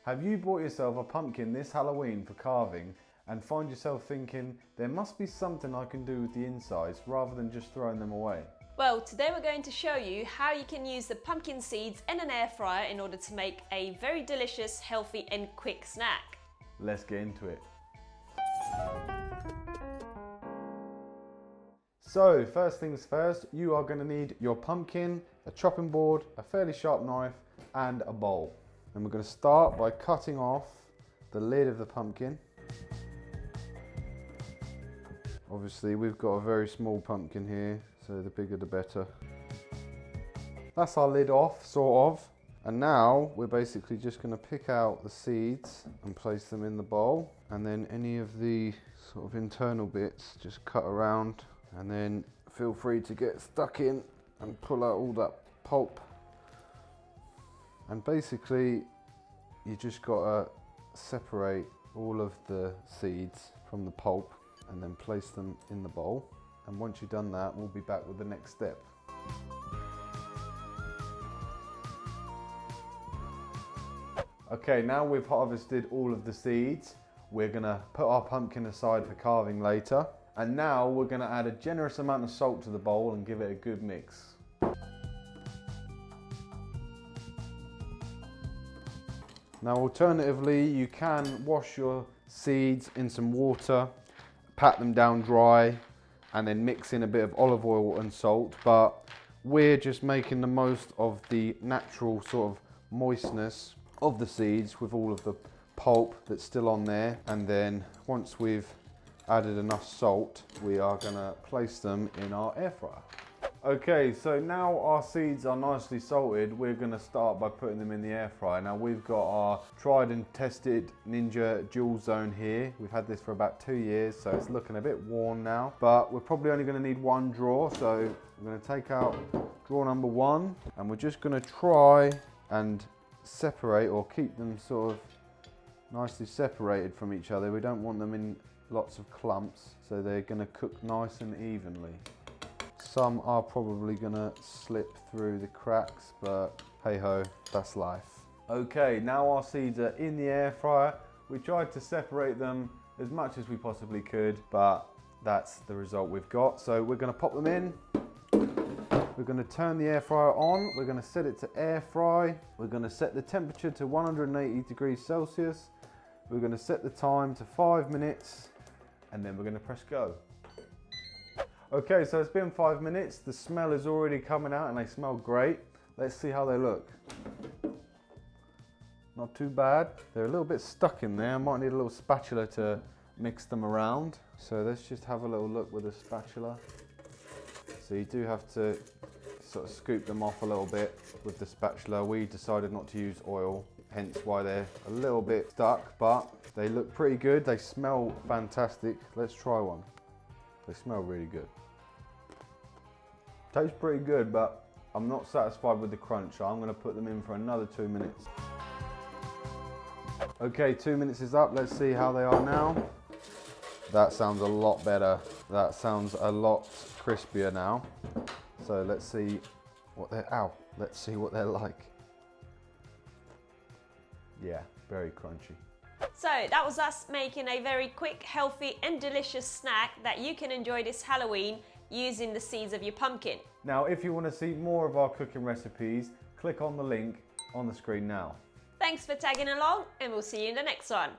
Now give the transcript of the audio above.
Have you bought yourself a pumpkin this Halloween for carving and find yourself thinking, there must be something I can do with the insides rather than just throwing them away? Well, today we're going to show you how you can use the pumpkin seeds in an air fryer in order to make a very delicious, healthy and quick snack. Let's get into it. So first things first, you are going to need your pumpkin, a chopping board, a fairly sharp knife and a bowl. And we're going to start by cutting off the lid of the pumpkin. Obviously we've got a very small pumpkin here, so the bigger the better. That's our lid off, sort of. And now we're basically just going to pick out the seeds and place them in the bowl. And then any of the sort of internal bits just cut around, and then feel free to get stuck in and pull out all that pulp. And basically you just gotta separate all of the seeds from the pulp and then place them in the bowl. And once you've done that, we'll be back with the next step. Okay, now we've harvested all of the seeds, we're gonna put our pumpkin aside for carving later. And now we're gonna add a generous amount of salt to the bowl and give it a good mix. Now alternatively, you can wash your seeds in some water, pat them down dry, and then mix in a bit of olive oil and salt, but we're just making the most of the natural sort of moistness of the seeds with all of the pulp that's still on there. And then once we've added enough salt, we are gonna place them in our air fryer. Okay, so now our seeds are nicely salted, we're gonna start by putting them in the air fryer. Now we've got our tried and tested Ninja Dual Zone here. We've had this for about 2 years, so it's looking a bit worn now, but we're probably only gonna need one drawer. So we're gonna take out drawer number 1, and we're just gonna try and separate or keep them sort of nicely separated from each other. We don't want them in lots of clumps, so they're gonna cook nice and evenly. Some are probably gonna slip through the cracks, but hey ho, that's life. Okay, now our seeds are in the air fryer. We tried to separate them as much as we possibly could, but that's the result we've got. So we're gonna pop them in. We're gonna turn the air fryer on. We're gonna set it to air fry. We're gonna set the temperature to 180 degrees Celsius. We're gonna set the time to 5 minutes, and then we're gonna press go. Okay, so it's been 5 minutes. The smell is already coming out and they smell great. Let's see how they look. Not too bad. They're a little bit stuck in there. I might need a little spatula to mix them around. So let's just have a little look with a spatula. So you do have to sort of scoop them off a little bit with the spatula. We decided not to use oil, hence why they're a little bit stuck, but they look pretty good. They smell fantastic. Let's try one. They smell really good. Tastes pretty good, but I'm not satisfied with the crunch, so I'm gonna put them in for another 2 minutes. Okay, 2 minutes is up. Let's see how they are now. That sounds a lot better. That sounds a lot crispier now. So let's see what they're like. Yeah, very crunchy. So that was us making a very quick, healthy and delicious snack that you can enjoy this Halloween using the seeds of your pumpkin. Now, if you want to see more of our cooking recipes, click on the link on the screen now. Thanks for tagging along, and we'll see you in the next one.